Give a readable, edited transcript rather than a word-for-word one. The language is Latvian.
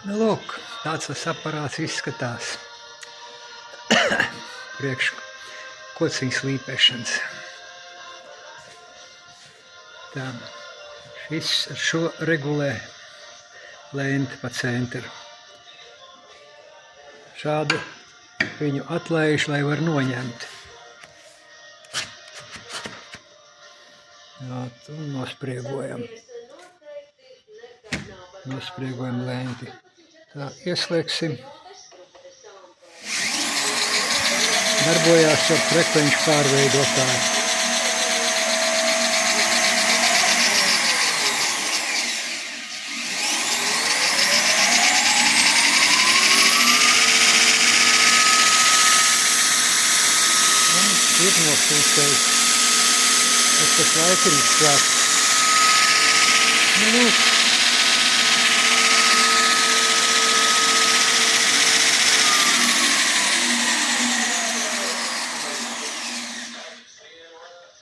Nu, lūk, tāds tas aparāts izskatās. Priekš kociņas līpēšanas. Tā, šis ar šo regulē lenti pa centru. Šādu viņu atlaiž, lai var noņemt. Jā, tu nospriegojam. Nospriegojam lenti. Tā, ieslēgsim. Darbojās ar frekvenču pārveidotāju. Un ir nosūcējis. Tas laikinīgs klāt. Nu,